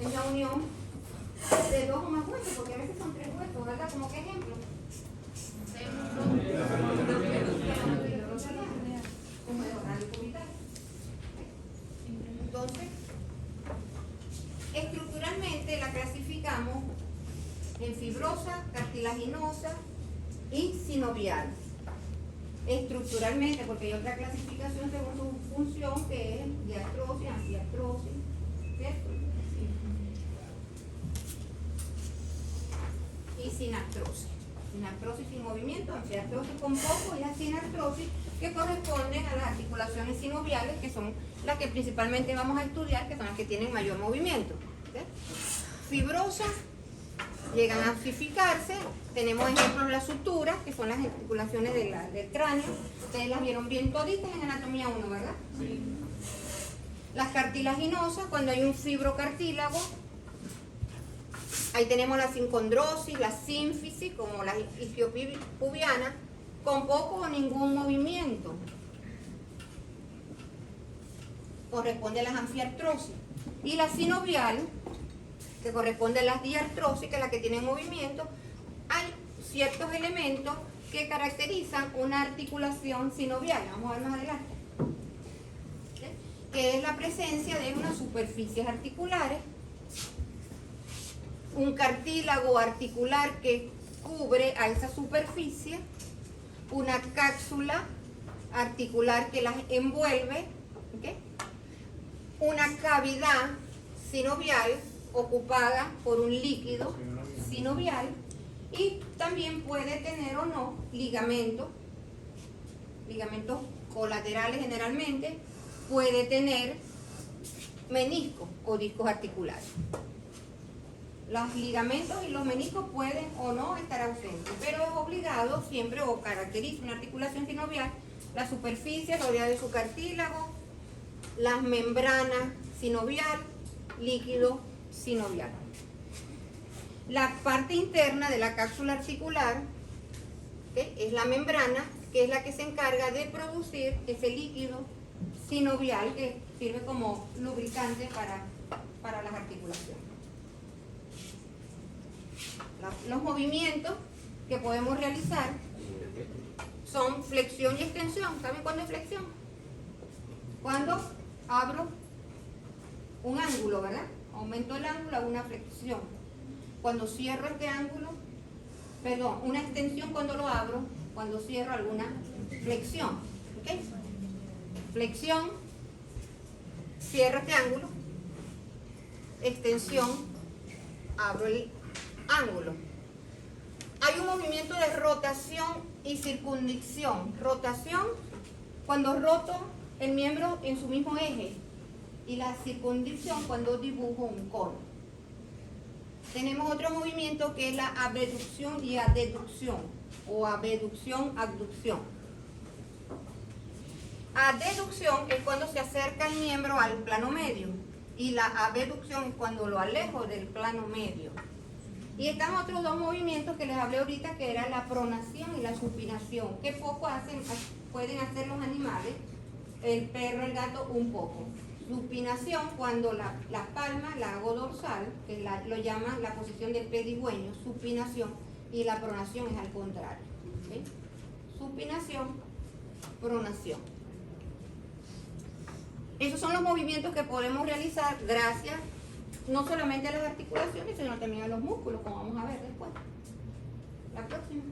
es la unión de dos o más huesos, porque a veces son tres huesos, ¿verdad? Como que ejemplo. Entonces, estructuralmente la clasificamos en fibrosa, cartilaginosa y sinovial. Estructuralmente, porque hay otra clasificación según su función, que es diartrosis, antiartrosis, ¿cierto? Y sinartrosis. Sinartrosis sin movimiento, antiartrosis con poco, y la sinartrosis, que corresponden a las articulaciones sinoviales, que son las que principalmente vamos a estudiar, que son las que tienen mayor movimiento. ¿Sí? Fibrosas, llegan a amplificarse. Tenemos ejemplos de las suturas, que son las articulaciones del cráneo. Ustedes las vieron bien toditas en anatomía 1, ¿verdad? Sí. Las cartilaginosas, cuando hay un fibrocartílago. Ahí tenemos la sincondrosis, la sínfisis, como la isquiopubiana, con poco o ningún movimiento. Corresponde a las anfiartrosis. Y la sinovial, que corresponde a las diartrosis, que es la que tienen movimiento. Hay ciertos elementos que caracterizan una articulación sinovial. Vamos a ver más adelante. ¿Sí? Que es la presencia de unas superficies articulares, un cartílago articular que cubre a esa superficie, una cápsula articular que las envuelve, ¿okay? Una cavidad sinovial ocupada por un líquido sinovial, y también puede tener o no ligamentos colaterales generalmente, puede tener meniscos o discos articulares. Los ligamentos y los meniscos pueden o no estar ausentes, pero es obligado siempre, o caracteriza una articulación sinovial, la superficie rodeada de su cartílago, las membranas sinovial, líquido sinovial. La parte interna de la cápsula articular, ¿okay?, es la membrana, que es la que se encarga de producir ese líquido sinovial que sirve como lubricante para las articulaciones. Los movimientos que podemos realizar son flexión y extensión. ¿Saben cuándo es flexión? Cuando abro un ángulo, ¿verdad? Aumento el ángulo, hago una flexión. Cuando cierro este ángulo, perdón, una extensión cuando lo abro, cuando cierro alguna flexión. ¿Ok? Flexión, cierro este ángulo, extensión, abro el ángulo. Hay un movimiento de rotación y circundición. Rotación, cuando roto el miembro en su mismo eje, y la circundición, cuando dibujo un cono. Tenemos otro movimiento que es la abducción y adeducción, o abducción, abducción. Adeducción es cuando se acerca el miembro al plano medio, y la abducción es cuando lo alejo del plano medio. Y están otros dos movimientos que les hablé ahorita, que era la pronación y la supinación, que poco pueden hacer los animales, el perro, el gato, un poco. Supinación, cuando la palma la hago dorsal, que lo llaman la posición del pedigüeño, supinación, y la pronación es al contrario. ¿Sí? Supinación, pronación. Esos son los movimientos que podemos realizar gracias no solamente a las articulaciones, sino también a los músculos, como vamos a ver después. La próxima.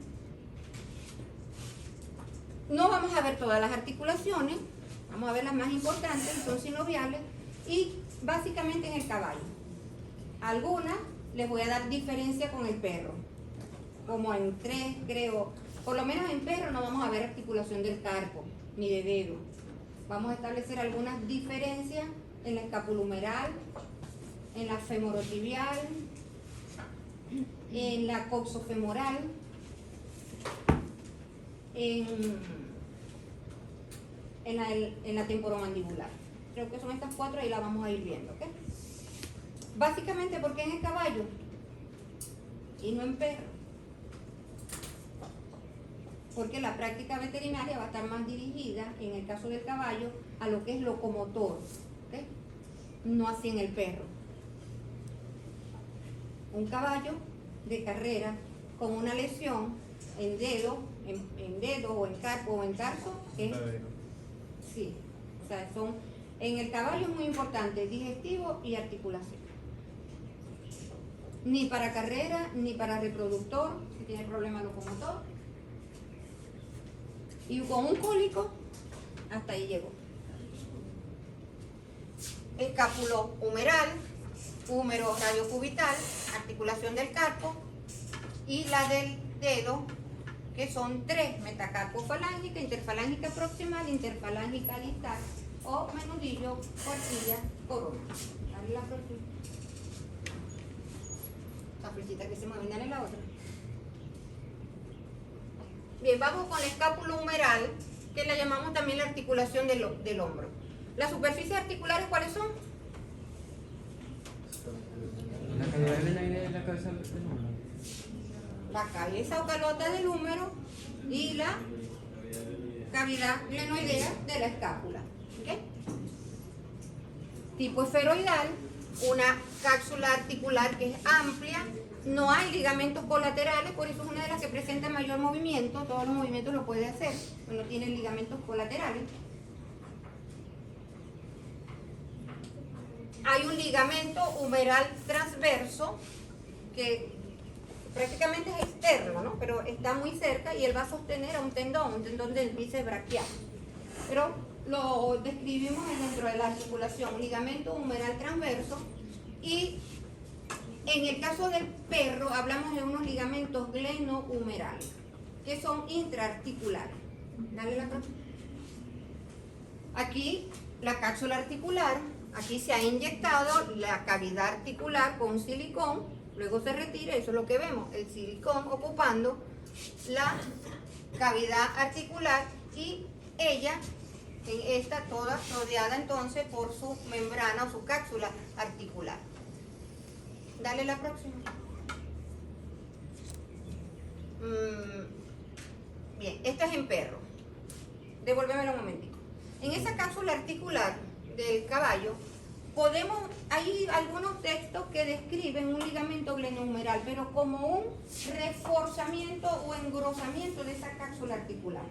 No vamos a ver todas las articulaciones, vamos a ver las más importantes, son sinoviales, y básicamente en el caballo. Algunas les voy a dar diferencia con el perro, como en 3, creo. Por lo menos en perro no vamos a ver articulación del carpo, ni de dedo. Vamos a establecer algunas diferencias en la escapulumeral, en la femorotibial, en la coxofemoral, en la temporomandibular. Creo que son estas 4 y las vamos a ir viendo, ¿ok? Básicamente, ¿por qué en el caballo y no en perro? Porque la práctica veterinaria va a estar más dirigida, en el caso del caballo, a lo que es locomotor, ¿ok? No así en el perro. un caballo de carrera con una lesión en dedo, en dedo o en carpo o en tarso, sí, o sea, en el caballo es muy importante, digestivo y articulación. Ni para carrera, ni para reproductor, si tiene problema locomotor. Y con un cólico, hasta ahí llegó. Escápulo humeral, húmero radiocubital, articulación del carpo y la del dedo, que son 3, metacarpo falángica, interfalángica proximal, interfalángica distal o menudillo, cuartilla, corona. Dale la próxima. La flechita que se mueve, dale la otra. Bien, vamos con el escápulo humeral, que la llamamos también la articulación del hombro. ¿Las superficies articulares cuáles son? La cavidad del aire es la cabeza del húmero. La cabeza o calota del húmero y la cavidad glenoidea de la escápula. ¿Okay? Tipo esferoidal, una cápsula articular que es amplia, no hay ligamentos colaterales, por eso es una de las que presenta mayor movimiento, todos los movimientos lo puede hacer, no tiene ligamentos colaterales. Hay un ligamento humeral transverso que prácticamente es externo, ¿no? Pero está muy cerca y él va a sostener a un tendón del bíceps braquial. Pero lo describimos dentro de la articulación, ligamento humeral transverso. Y en el caso del perro hablamos de unos ligamentos glenohumerales, que son intraarticulares. Dale la próxima. Aquí la cápsula articular, aquí se ha inyectado la cavidad articular con silicón, luego se retira, eso es lo que vemos, el silicón ocupando la cavidad articular y ella, en esta toda rodeada entonces por su membrana o su cápsula articular. Dale la próxima. Bien, esto es en perro. Devuélvemelo un momentico. En esa cápsula articular del caballo, hay algunos textos que describen un ligamento glenohumeral, pero como un reforzamiento o engrosamiento de esa cápsula articular.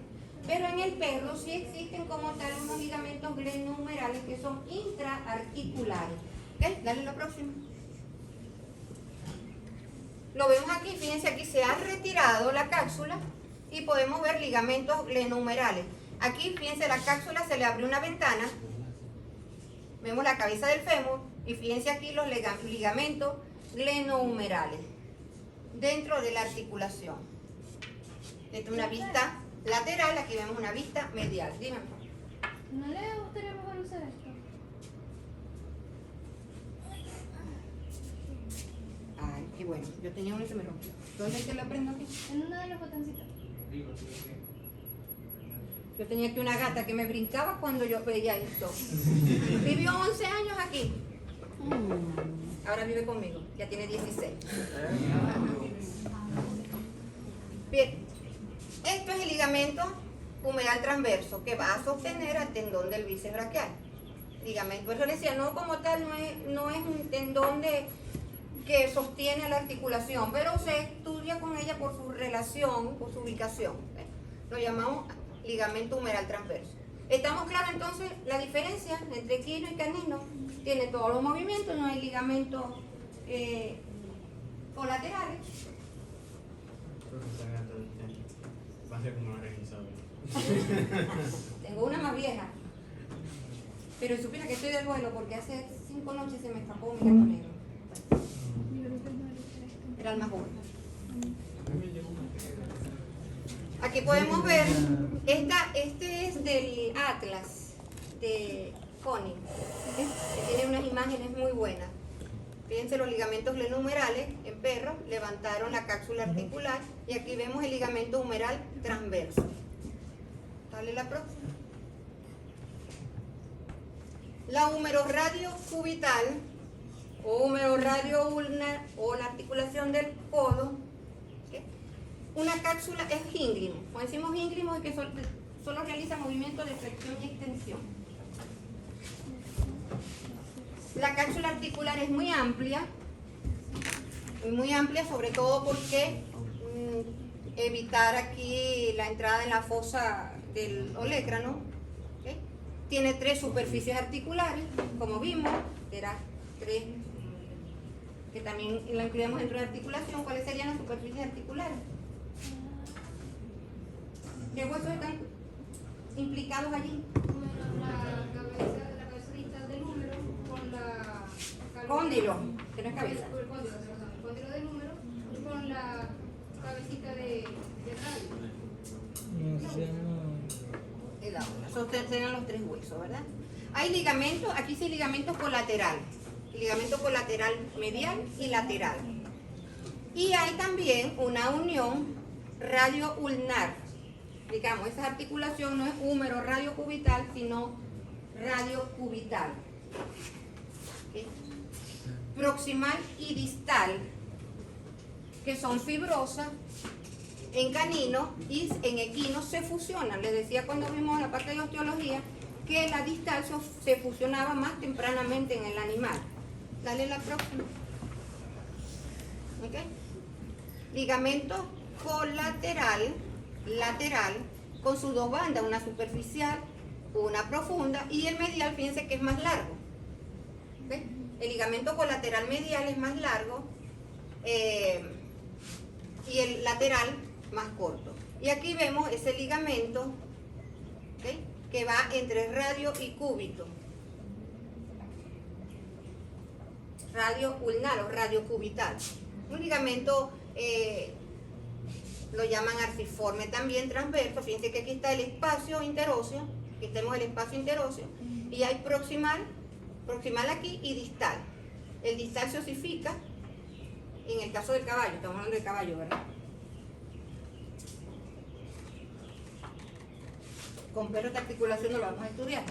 Pero en el perro sí existen como tal unos ligamentos glenohumerales que son intraarticulares. ¿Ok? Dale la próxima. Lo vemos aquí, fíjense, aquí se ha retirado la cápsula y podemos ver ligamentos glenohumerales. Aquí, fíjense, la cápsula se le abrió una ventana. Vemos la cabeza del fémur y fíjense aquí los ligamentos glenohumerales dentro de la articulación. Esta es una vista lateral, aquí vemos una vista medial. Dime. ¿No le gustaría mejor usar esto? Ay, qué bueno, yo tenía uno y se me rompió. ¿Dónde es que lo prendo aquí? En uno de los botoncitos. Yo tenía aquí una gata que me brincaba cuando yo veía esto. Vivió 11 años aquí. Ahora vive conmigo, ya tiene 16. Bien, esto es el ligamento humeral transverso que va a sostener al tendón del bíceps braquial. Ligamento, eso decía, no como tal, no es un tendón que sostiene la articulación, pero se estudia con ella por su relación, por su ubicación. Lo llamamos ligamento humeral transverso. ¿Estamos claros entonces la diferencia entre equino y canino? Tiene todos los movimientos, no hay ligamentos colaterales. Va a ser como una revisable. Tengo una más vieja. Pero supiera que estoy del vuelo porque hace 5 noches se me escapó mi gato negro. Era el más joven. Aquí podemos ver, este es del Atlas de Conning, que tiene unas imágenes muy buenas. Fíjense los ligamentos glenohumerales en perros, levantaron la cápsula articular y aquí vemos el ligamento humeral transverso. Dale la próxima. La húmero-radio cubital o húmero-radio ulnar o la articulación del codo. Una cápsula es íngrimo. Cuando decimos íngrimo es que solo realiza movimientos de flexión y extensión. La cápsula articular es muy amplia muy amplia, sobre todo porque evitar aquí la entrada en la fosa del olecrano. ¿Ok? Tiene 3 superficies articulares, como vimos, eran 3, que también la incluimos dentro de articulación. ¿Cuáles serían las superficies articulares? ¿Qué huesos están implicados allí? La cabeza distal del húmero con la... Cóndilo, que no es cabeza. El cóndilo del húmero con la cabecita de radio. No se llama. El aura. Esos serían los 3 huesos, ¿verdad? Hay ligamentos, aquí sí hay ligamentos colaterales. Ligamento colateral medial y lateral. Y hay también una unión radio-ulnar. Digamos, esa articulación no es húmero radiocubital, sino radiocubital. ¿Okay? Proximal y distal, que son fibrosas, en canino y en equino se fusionan. Les decía cuando vimos la parte de osteología que la distal se fusionaba más tempranamente en el animal. Dale la próxima. ¿Okay? Ligamento colateral, lateral, con sus 2 bandas, una superficial, una profunda, y el medial, fíjense que es más largo. ¿Okay? El ligamento colateral medial es más largo y el lateral más corto. Y aquí vemos ese ligamento, ¿okay?, que va entre radio y cúbito. Radio ulnar o radio cubital. Un ligamento lo llaman arciforme, también transverso. Fíjense que aquí está el espacio interóseo, aquí tenemos el espacio interóseo, y hay proximal aquí y distal. El distal se osifica en el caso del caballo, estamos hablando del caballo, ¿verdad? Con perros de articulación no lo vamos a estudiar.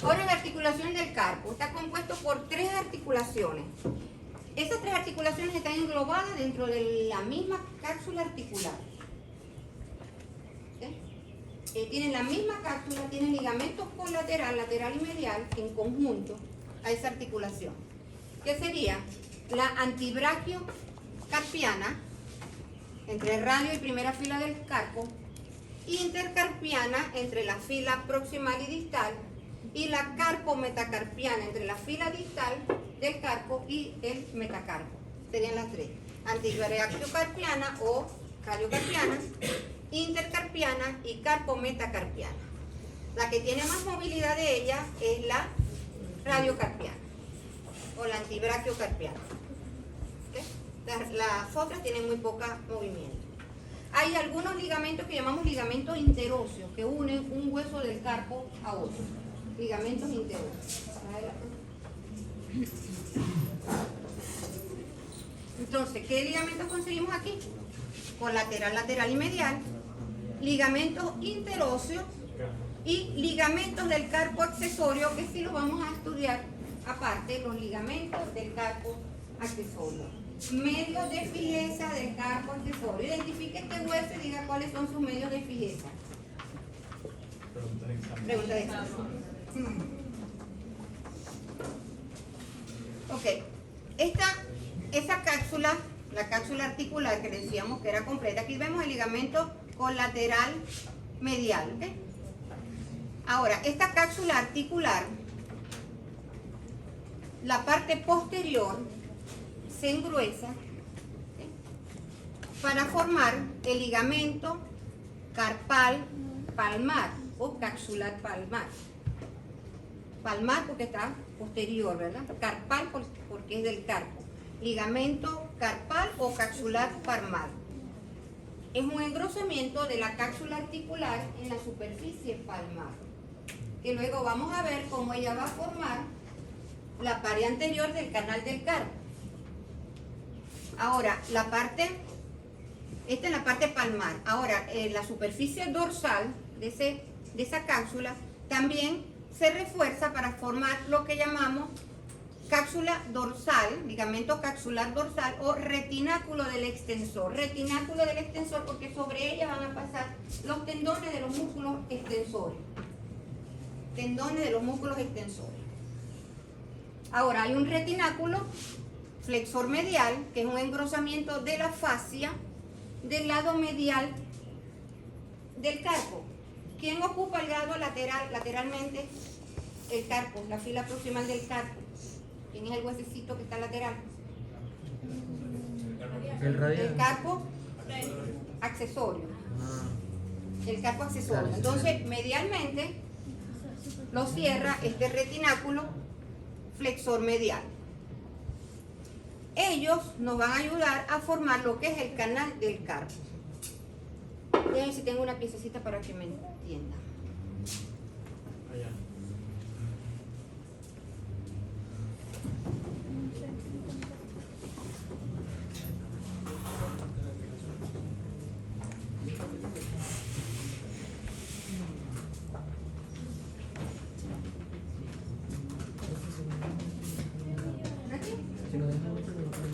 Ahora la articulación del carpo está compuesto por 3 articulaciones. Esas 3 articulaciones están englobadas dentro de la misma cápsula articular. ¿Okay? Tienen la misma cápsula, tienen ligamentos colateral, lateral y medial en conjunto a esa articulación. ¿Qué sería? La antibraquio carpiana, entre radio y primera fila del carpo, intercarpiana entre la fila proximal y distal, y la carpo-metacarpiana entre la fila distal del carpo y el metacarpo. Serían las 3. Antibraquiocarpiana o radiocarpiana, intercarpiana y carpo-metacarpiana. La que tiene más movilidad de ellas es la radiocarpiana o la antibraquiocarpiana. ¿Okay? Las otras tienen muy poca movimiento. Hay algunos ligamentos que llamamos ligamentos interóseos, que unen un hueso del carpo a otro. Ligamentos interóseos. Entonces, ¿qué ligamentos conseguimos aquí? Colateral, lateral y medial. Ligamentos interóseos y ligamentos del carpo accesorio, que sí los vamos a estudiar aparte, los ligamentos del carpo accesorio. Medios de fijeza del carpo accesorio. Identifique este hueso y diga cuáles son sus medios de fijeza. Pregunta de examen. Ok. Esa cápsula, la cápsula articular que decíamos que era completa, aquí vemos el ligamento colateral medial. ¿Okay? Ahora, esta cápsula articular, la parte posterior se engruesa, ¿okay?, para formar el ligamento carpal palmar o capsular palmar. Palmar porque está posterior, ¿verdad? Carpal porque es del carpo. Ligamento carpal o capsular palmar. Es un engrosamiento de la cápsula articular en la superficie palmar, que luego vamos a ver cómo ella va a formar la pared anterior del canal del carpo. Ahora, esta es la parte palmar. Ahora, la superficie dorsal de esa cápsula también se refuerza para formar lo que llamamos cápsula dorsal, ligamento capsular dorsal o retináculo del extensor. Retináculo del extensor porque sobre ella van a pasar los tendones de los músculos extensores. Tendones de los músculos extensores. Ahora, hay un retináculo flexor medial, que es un engrosamiento de la fascia del lado medial del carpo. ¿Quién ocupa el lado lateralmente? El carpo, la fila proximal del carpo. ¿Quién es el huesecito que está lateral? El radial. El carpo accesorio. El carpo accesorio. Entonces, medialmente lo cierra este retináculo flexor medial. Ellos nos van a ayudar a formar lo que es el canal del carpo. Déjenme ver si tengo una piececita para que me entiendan. Allá. ¿Aquí? Si lo dejan mucho, no lo pueden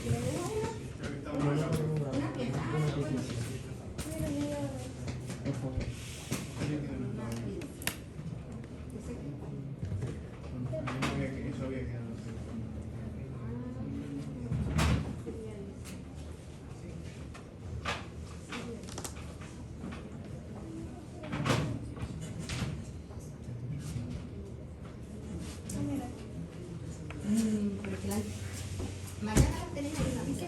¿Y le dejo una? Creo que estamos acá. Una pieza. Ah, bueno. Eso había quedado así. Pero que Mariana, ¿tenés ahí una pieza?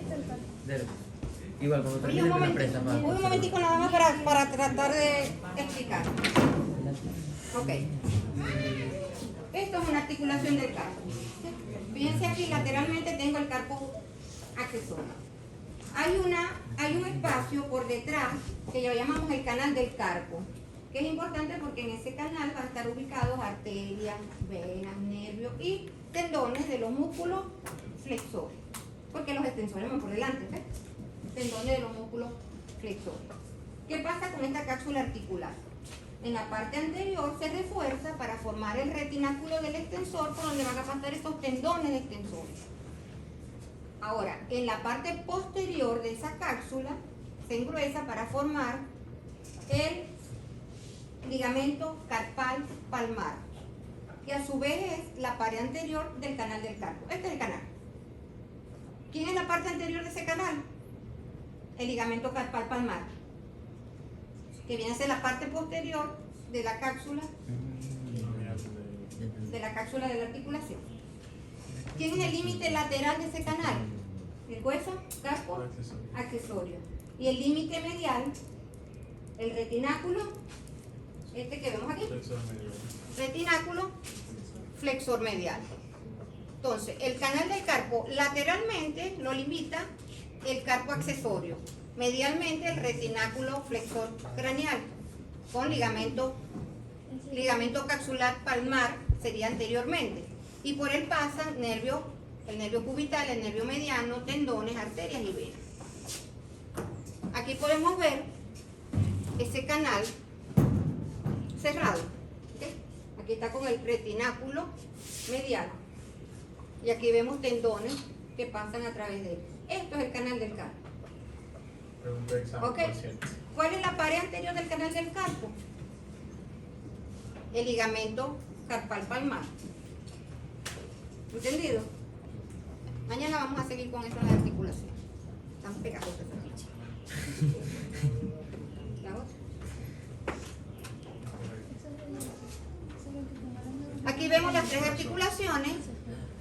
Igual, cuando Oye, termine la presa, va. un momentico nada más para tratar de explicar. Ok. Esto es una articulación del carpo. Fíjense aquí, lateralmente tengo el carpo accesorio. Hay un espacio por detrás que lo llamamos el canal del carpo, que es importante porque en ese canal van a estar ubicados arterias, venas, nervios y tendones de los músculos flexores, porque los extensores van por delante, ¿ves? Tendones de los músculos flexores. ¿Qué pasa con esta cápsula articular? En la parte anterior se refuerza para formar el retináculo del extensor por donde van a pasar estos tendones de extensores. Ahora, en la parte posterior de esa cápsula se engruesa para formar el ligamento carpal palmar, que a su vez es la pared anterior del canal del carpo. Este es el canal. ¿Quién es la parte anterior de ese canal? El ligamento carpal palmar, que viene a ser la parte posterior de la cápsula de la articulación. ¿Quién es el límite lateral de ese canal? El hueso carpo accesorio. Y el límite medial, el retináculo, este que vemos aquí, retináculo flexor medial. Entonces, el canal del carpo lateralmente lo limita el carpo accesorio, medialmente el retináculo flexor craneal, con ligamento capsular palmar sería anteriormente, y por él pasan el nervio cubital, el nervio mediano, tendones, arterias y venas. Aquí podemos ver ese canal cerrado, ¿ok? Aquí está con el retináculo medial y aquí vemos tendones que pasan a través de él. Esto es el canal del carpo. Pregunta de examen, Ok. por cierto. ¿Cuál es la pared anterior del canal del carpo? El ligamento carpal palmar. ¿Entendido? Mañana vamos a seguir con esto en la articulación. Están pegajosas esta ficha. La otra. Aquí vemos las tres articulaciones.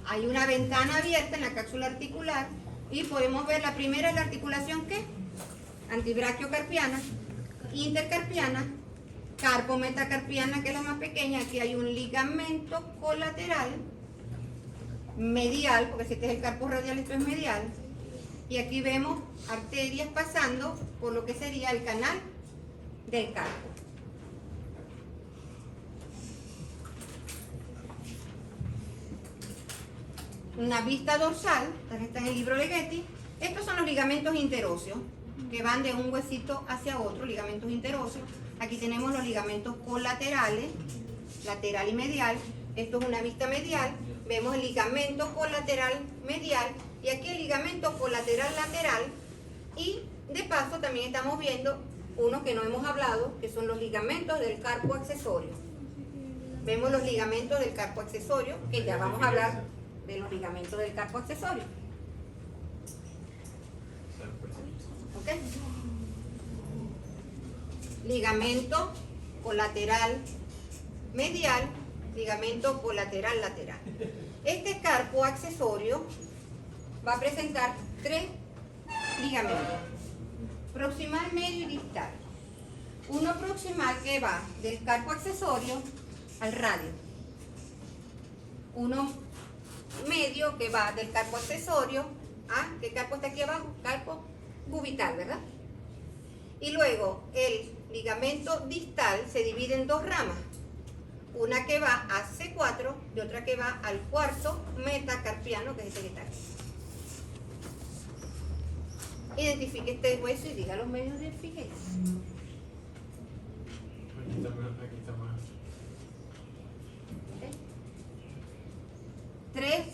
Hay una ventana abierta en la cápsula articular y podemos ver la primera es la articulación ¿qué? Antibraquiocarpiana, intercarpiana, carpometacarpiana, que es la más pequeña. Aquí hay un ligamento colateral medial, porque si este es el carpo radial, esto es medial. Y aquí vemos arterias pasando por lo que sería el canal del carpo. Una vista dorsal, está en el libro de Getty. Estos son los ligamentos interóseos, que van de un huesito hacia otro, ligamentos interóseos. Aquí tenemos los ligamentos colaterales, lateral y medial. Esto es una vista medial. Vemos el ligamento colateral medial y aquí el ligamento colateral lateral. Y de paso también estamos viendo uno que no hemos hablado, que son los ligamentos del carpo accesorio. Vemos los ligamentos del carpo accesorio, que ya vamos a hablar de los ligamentos del carpo accesorio. ¿ok? Ligamento colateral medial, ligamento colateral lateral. Este carpo accesorio va a presentar 3 ligamentos, proximal, medio y distal. Uno proximal que va del carpo accesorio al radio. Uno medio que va del carpo accesorio a, ¿qué carpo está aquí abajo? Carpo cubital, ¿verdad? Y luego el ligamento distal se divide en 2 ramas. Una que va a C4 y otra que va al cuarto metacarpiano, que es este que está aquí. Identifique este hueso y diga los medios de fijeza. Aquí está más. ¿Ok? 3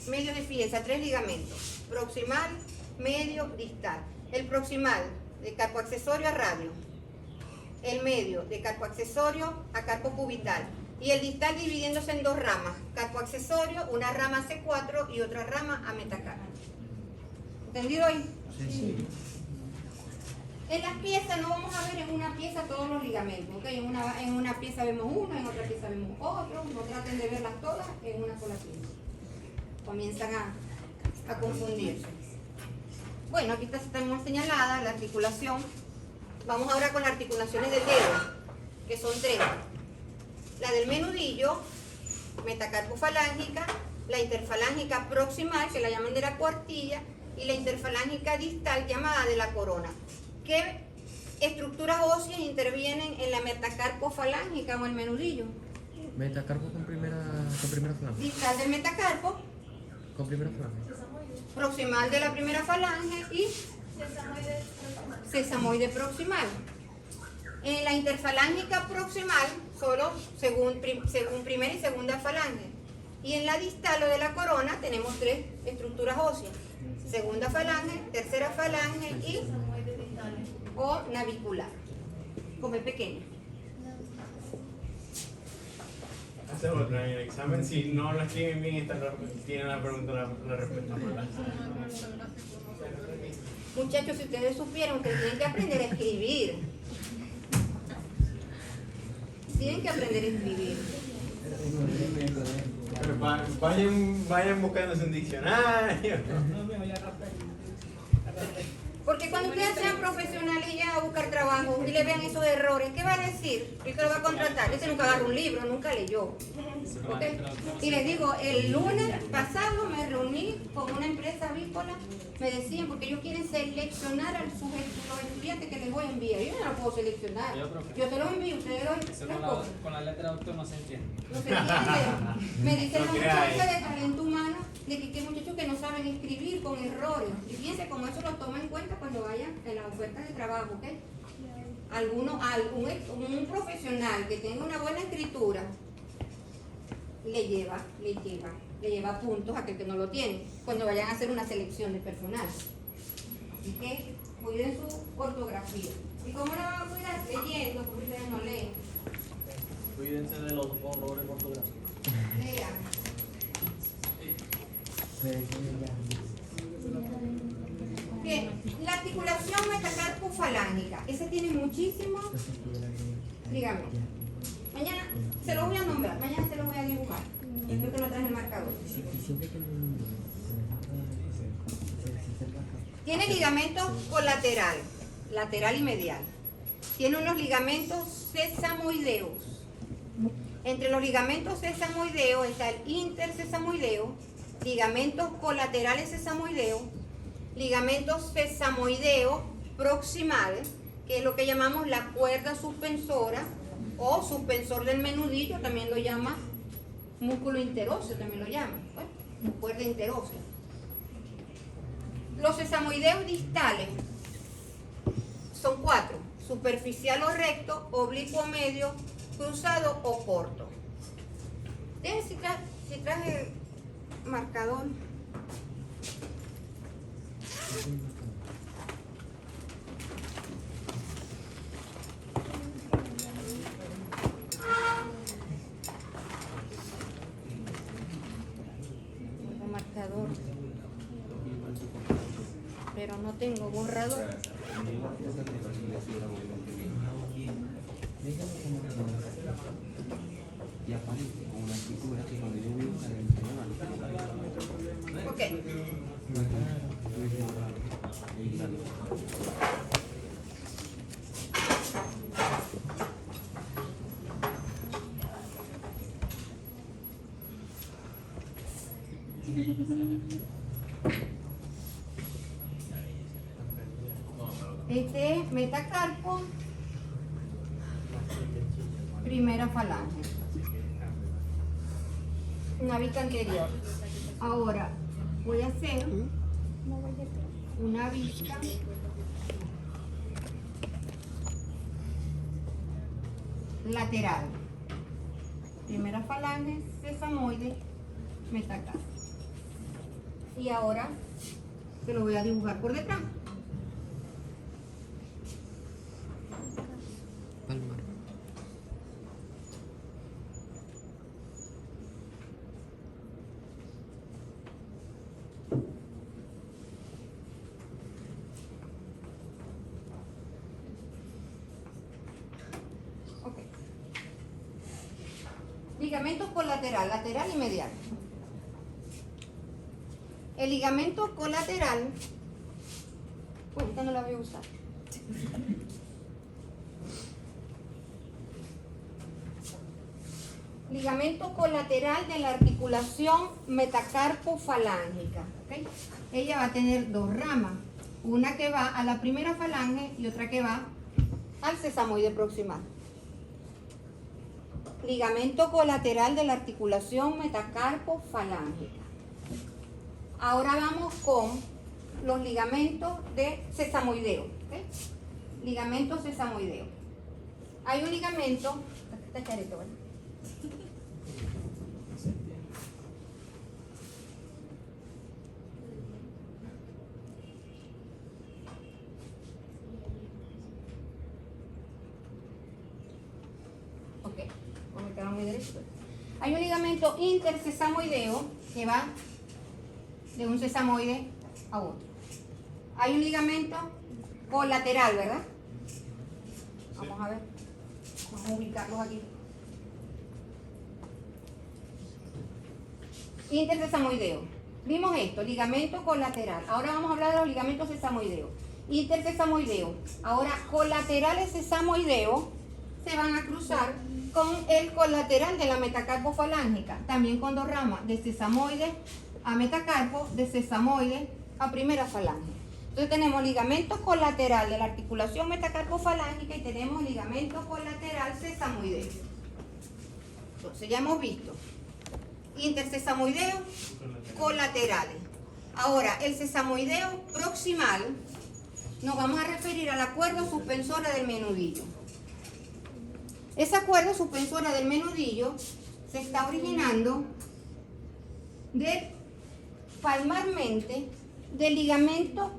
medios de fijeza, 3 ligamentos. Proximal, medio, distal. El proximal de carpo accesorio a radio. El medio de carpo accesorio a carpo cubital. Y el distal dividiéndose en 2 ramas. Carpo accesorio, una rama C4 y otra rama a metacarpio. ¿Entendido ahí? Sí. En las piezas no vamos a ver en una pieza todos los ligamentos, ¿ok? En una pieza vemos uno, en otra pieza vemos otro, no traten de verlas todas en una sola pieza. Comienzan a confundirse. Bueno, aquí estamos señalada la articulación. Vamos ahora con las articulaciones del dedo, que son 3. La del menudillo, metacarpofalángica, la interfalángica proximal, que la llaman de la cuartilla, y la interfalángica distal, llamada de la corona. ¿Qué estructuras óseas intervienen en la metacarpofalángica o el menudillo? Metacarpo con primera falange. Distal del metacarpo, Con primera falange. proximal de la primera falange y sesamoide proximal. En la interfalángica proximal, solo según primera y segunda falange. Y en la distal o de la corona tenemos 3 estructuras óseas. Segunda falange, tercera falange y o navicular. Como es pequeño. Hace otra en el examen, si no la escriben bien, tienen la pregunta, la respuesta mala. Muchachos, si ustedes supieran que tienen que aprender a escribir. Tienen que aprender a escribir. Pero vayan buscándose un diccionario. Porque cuando ustedes sean profesionales y lleguen a buscar trabajo y le vean esos errores, ¿qué va a decir? El que lo va a contratar, ese nunca agarró un libro, nunca leyó. ¿Ok? Y les digo, el lunes pasado me reuní con una empresa avícola, me decían, porque ellos quieren seleccionar a los estudiantes que les voy a enviar. Yo no los puedo seleccionar. Yo se los envío, ustedes los Con la letra doctor no se entiende. no se entiende. Me dice la No muchacha creáis. de talento humano de que hay muchachos que no saben escribir con errores. Y fíjense cómo eso lo toma en cuenta cuando vayan en las ofertas de trabajo, ¿ok? Un profesional que tenga una buena escritura le lleva puntos a aquel que no lo tiene cuando vayan a hacer una selección de personal. Así que cuiden su ortografía. ¿Y cómo la van a cuidar? Leyendo, porque ustedes no leen. Cuídense de los horrores ortográficos. Lean. Bien, la articulación metacarpofalángica, esa tiene muchísimos ligamentos. Mañana se los voy a nombrar, mañana se los voy a dibujar. Creo que no traje el marcador. Tiene ligamento colateral, lateral y medial. Tiene unos ligamentos sesamoideos. Entre los ligamentos sesamoideos está el intersesamoideo, ligamentos colaterales sesamoideos, ligamentos sesamoideo proximal, que es lo que llamamos la cuerda suspensora o suspensor del menudillo, también lo llama músculo interóseo, también lo llaman, ¿pues? Cuerda interósea. Los sesamoideos distales son 4: superficial o recto, oblicuo medio, cruzado o corto. Déjenme si traje el marcador. El marcador. pero no tengo borrador. Y aparece con una escritura que cuando yo veo Ok. Este es metacarpo, primera falange. Una vista anterior. Ahora voy a hacer una vista lateral. Primera falange, sesamoide, metacarpo. Y ahora se lo voy a dibujar por detrás. palmar. Ok. Ligamento colateral, lateral y medial. El ligamento colateral, bueno, esta no la voy a usar. Ligamento colateral de la articulación metacarpo-falángica. ¿Okay? Ella va a tener dos ramas, una que va a la primera falange y otra que va al sesamoide proximal. Ligamento colateral de la articulación metacarpo-falángica. Ahora vamos con los ligamentos de sesamoideo. ¿Okay? Ligamento sesamoideo. Hay un ligamento, está charito, ¿verdad? Ok, como me queda muy derecho. Hay un ligamento intersesamoideo que va de un sesamoide a otro. Hay un ligamento colateral, ¿verdad? Vamos a ver. Vamos a ubicarlos aquí. Intersesamoideo. Vimos esto, ligamento colateral. Ahora vamos a hablar de los ligamentos sesamoideos. Intersesamoideo. Ahora, colaterales sesamoideos se van a cruzar con el colateral de la metacarpofalángica, también con dos ramas, de sesamoide a metacarpo, de sesamoide a primera falange. Entonces tenemos ligamento colateral de la articulación metacarpofalángica y tenemos ligamento colateral sesamoideo. Entonces ya hemos visto intersesamoideo, colaterales. Ahora, el sesamoideo proximal, nos vamos a referir a la cuerda suspensora del menudillo. Esa cuerda suspensora del menudillo se está originando palmarmente del ligamento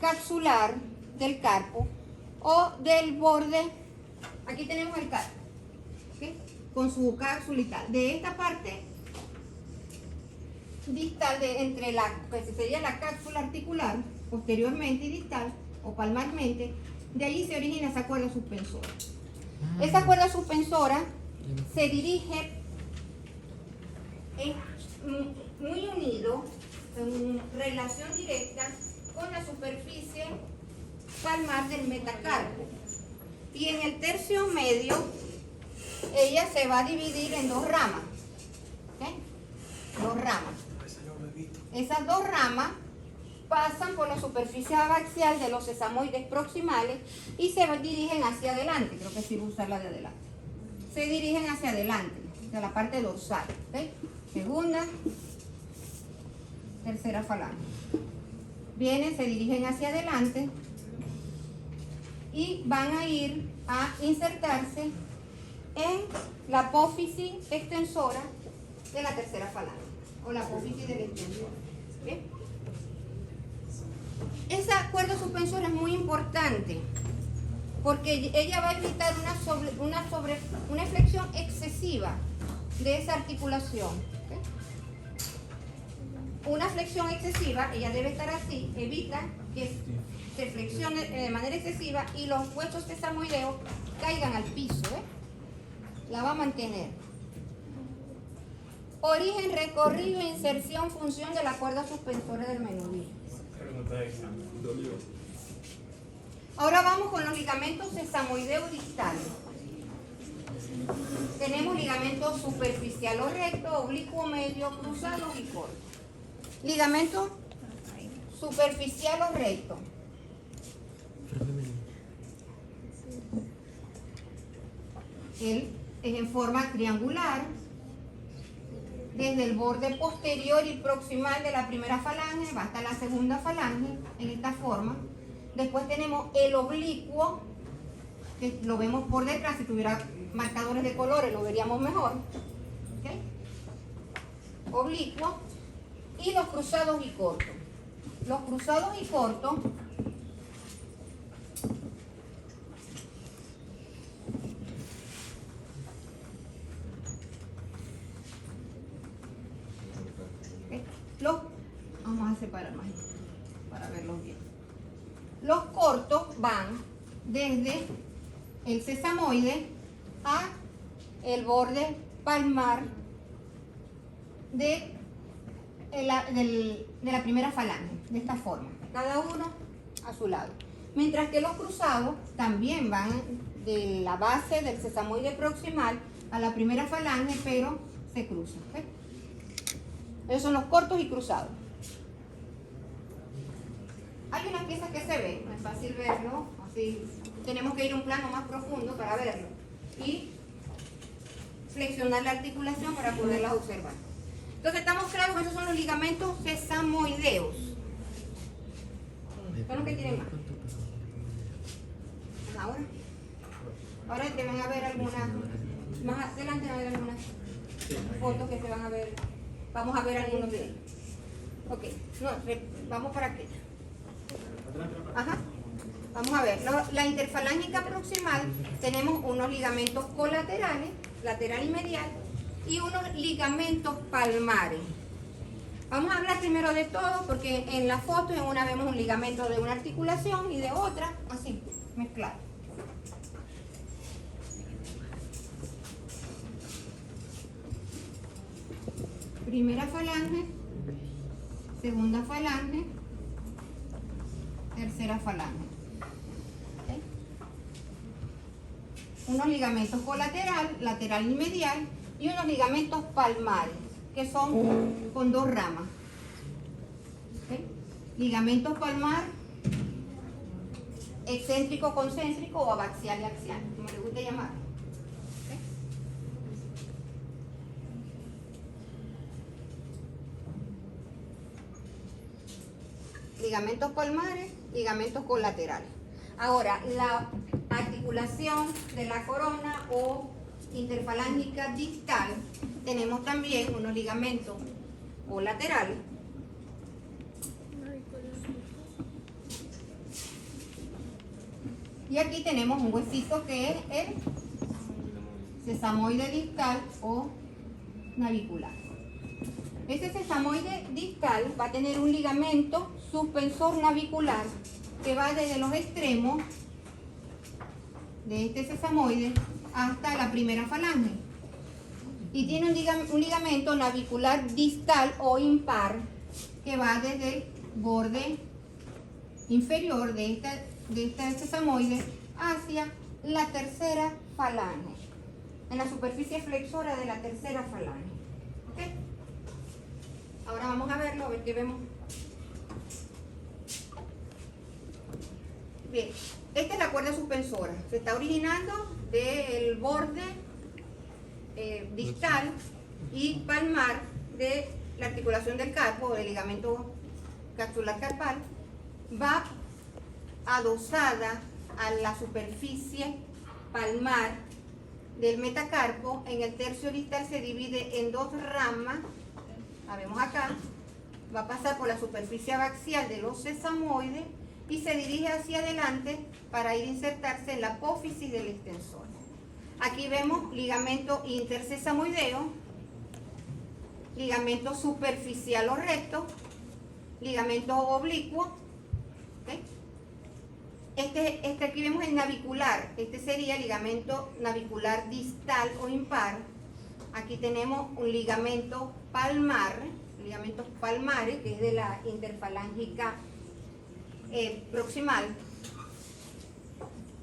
capsular del carpo o del borde. Aquí tenemos el carpo, ¿okay? Con su cápsula y tal. De esta parte distal, entre la que sería la cápsula articular, posteriormente y distal o palmarmente, de allí se origina esa cuerda suspensora. Esa cuerda suspensora se dirige muy unido, en relación directa con la superficie palmar del metacarpo. Y en el tercio medio, ella se va a dividir en dos ramas. ¿Okay? Dos ramas. Esas dos ramas pasan por la superficie abaxial de los sesamoides proximales y se dirigen hacia adelante. Creo que sí voy a usar la de adelante. Se dirigen hacia adelante, hacia la parte dorsal. ¿Okay? Segunda, tercera falange. Vienen, se dirigen hacia adelante y van a ir a insertarse en la apófisis extensora de la tercera falange o la apófisis del extensor. ¿Bien? Esa cuerda suspensora es muy importante porque ella va a evitar una flexión excesiva de esa articulación. ¿Okay? una flexión excesiva, ella debe estar así, evita que se flexione de manera excesiva y los huesos sesamoideos caigan al piso, la va a mantener. Origen, recorrido, inserción, función de la cuerda suspensora del menudillo. Pregunta de examen. Ahora vamos con los ligamentos sesamoideos distales. Tenemos ligamento superficial o recto, oblicuo medio, cruzado y corto. Ligamento superficial o recto. Él es en forma triangular, desde el borde posterior y proximal de la primera falange va hasta la segunda falange, en esta forma. Después tenemos el oblicuo, que lo vemos por detrás. Si tuviera marcadores de colores lo veríamos mejor. ¿Okay? Oblicuo. Y los cruzados y cortos. Los cruzados y cortos vamos a separar más para verlos bien. Los cortos van desde el sesamoide a el borde palmar de la primera falange, de esta forma, cada uno a su lado. Mientras que los cruzados también van de la base del sesamoide proximal a la primera falange, pero se cruzan. ¿Okay? Esos son los cortos y cruzados. Hay unas piezas que se ven, no es fácil verlo, así tenemos que ir a un plano más profundo para verlo y flexionar la articulación para poderlas observar. Entonces estamos claros que esos son los ligamentos sesamoideos. Son los que tienen ahora te van a ver algunas, más adelante van a ver algunas fotos que se van a ver, vamos a ver algunos de ellos. Ok, no, vamos para aquí. Ajá. Vamos a ver, la interfalángica proximal tenemos unos ligamentos colaterales, lateral y medial, y unos ligamentos palmares. Vamos a hablar primero de todo porque en la foto en una vemos un ligamento de una articulación y de otra, así, mezclado. Primera falange, segunda falange, tercera falange. ¿Okay? Unos ligamentos colateral, lateral y medial, y unos ligamentos palmares, que son con dos ramas. ¿Okay? Ligamentos palmar, excéntrico, concéntrico o abaxial y axial, como le guste llamar. ¿Okay? Ligamentos palmares, ligamentos colaterales. Ahora, la articulación de la corona o interfalángica distal, tenemos también unos ligamentos colaterales. Y aquí tenemos un huesito que es el sesamoide distal o navicular. Ese sesamoide distal va a tener un ligamento suspensor navicular que va desde los extremos de este sesamoide hasta la primera falange. Y tiene un ligamento navicular distal o impar que va desde el borde inferior de este sesamoide hacia la tercera falange, en la superficie flexora de la tercera falange. ¿Okay? Ahora vamos a verlo, a ver qué vemos. Bien, esta es la cuerda suspensora. Se está originando del borde distal y palmar de la articulación del carpo o del ligamento capsular carpal. Va adosada a la superficie palmar del metacarpo. En el tercio distal se divide en dos ramas. La vemos acá. Va a pasar por la superficie abaxial de los sesamoides y se dirige hacia adelante para ir a insertarse en la apófisis del extensor. Aquí vemos ligamento intersesamoideo, ligamento superficial o recto ligamento oblicuo. ¿Ok? Este aquí vemos el navicular. Este sería ligamento navicular distal o impar. Aquí tenemos un ligamento palmar, ligamentos palmares, que es de la interfalángica proximal.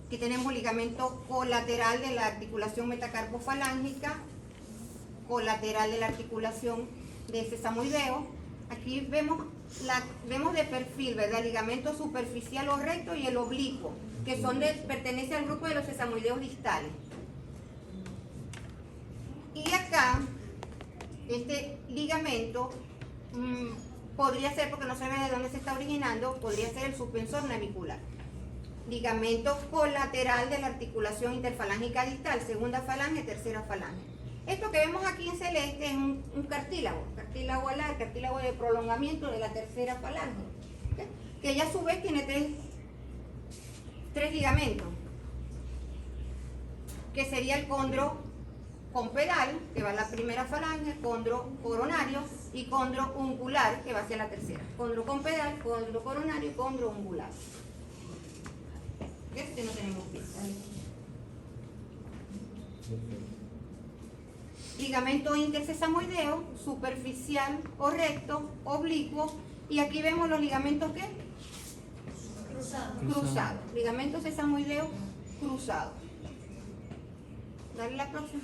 Aquí tenemos ligamento colateral de la articulación metacarpofalángica, colateral de la articulación de sesamoideo. Aquí vemos de perfil, ¿verdad? Ligamento superficial o recto y el oblicuo, que pertenece al grupo de los sesamoideos distales. Y acá, este ligamento podría ser, porque no se ve de dónde se está originando, podría ser el suspensor navicular. Ligamento colateral de la articulación interfalángica distal, segunda falange, tercera falange. Esto que vemos aquí en celeste es un cartílago alar, cartílago de prolongamiento de la tercera falange, ¿okay? Que ella a su vez tiene tres ligamentos, que sería el condro compedal, que va a la primera falange, condro coronario y condro ungular, que va hacia la tercera. Condro compedal, condro coronario y condro ungular. Este no tenemos pista. Ligamento intersesamoideo, superficial o recto, oblicuo, y aquí vemos los ligamentos ¿qué? Cruzados. Ligamento sesamoideo cruzado. Dale la próxima.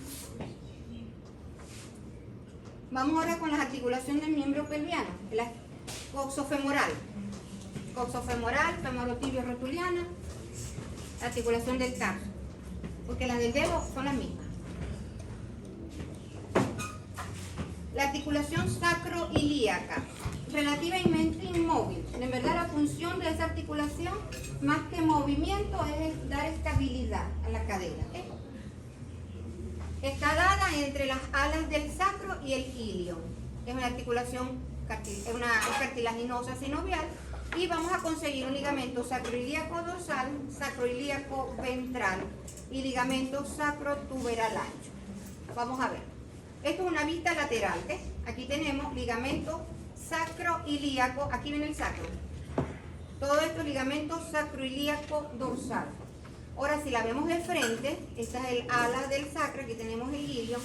Vamos ahora con las articulaciones del miembro pelviano. La coxofemoral, femorotibio rotuliana, articulación del tarso, porque las del dedo son las mismas. La articulación sacroilíaca, relativamente inmóvil. En verdad la función de esa articulación, más que movimiento, es dar estabilidad a la cadera. ¿Okay? Está dada entre las alas del sacro y el ilio. Es una articulación cartilaginosa sinovial. Y vamos a conseguir un ligamento sacroilíaco dorsal, sacroilíaco ventral y ligamento sacrotuberal ancho. Vamos a ver. Esto es una vista lateral. ¿Eh? Aquí tenemos ligamento sacroilíaco. Aquí viene el sacro. Todo esto es ligamento sacroilíaco dorsal. Ahora, si la vemos de frente, esta es el ala del sacro. Aquí tenemos el ilio.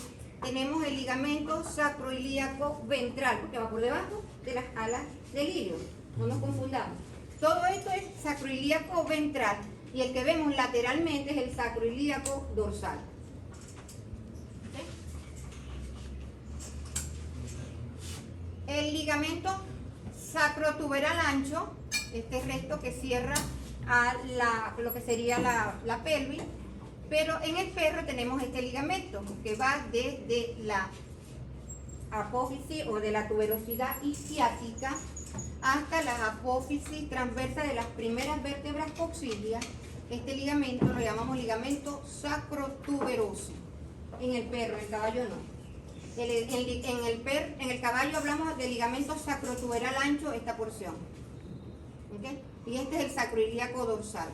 Tenemos el ligamento sacroilíaco ventral, porque va por debajo de las alas del ilio. No nos confundamos. Todo esto es sacroilíaco ventral y el que vemos lateralmente es el sacroilíaco dorsal. ¿Okay? El ligamento sacrotuberal ancho, este resto que cierra a lo que sería la pelvis, pero en el perro tenemos este ligamento que va desde la apófisis o de la tuberosidad isquiática hasta la apófisis transversa de las primeras vértebras coxilias. Este ligamento lo llamamos ligamento sacrotuberoso. En el perro, en el caballo no. En el caballo hablamos de ligamento sacrotuberal ancho, esta porción. ¿Okay? Y este es el sacroilíaco dorsal.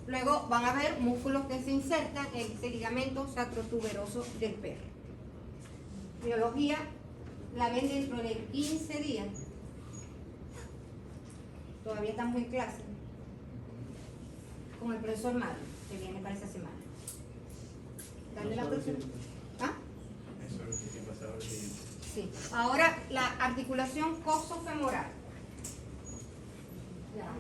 Luego van a ver músculos que se insertan en este ligamento sacrotuberoso del perro. Biología la ven dentro de 15 días. Todavía estamos en clase con el profesor Mario, que viene para esa semana. Dale la próxima. ¿Ah? Eso es lo que pasa ahora. Sí. Ahora la articulación coxofemoral. Ya.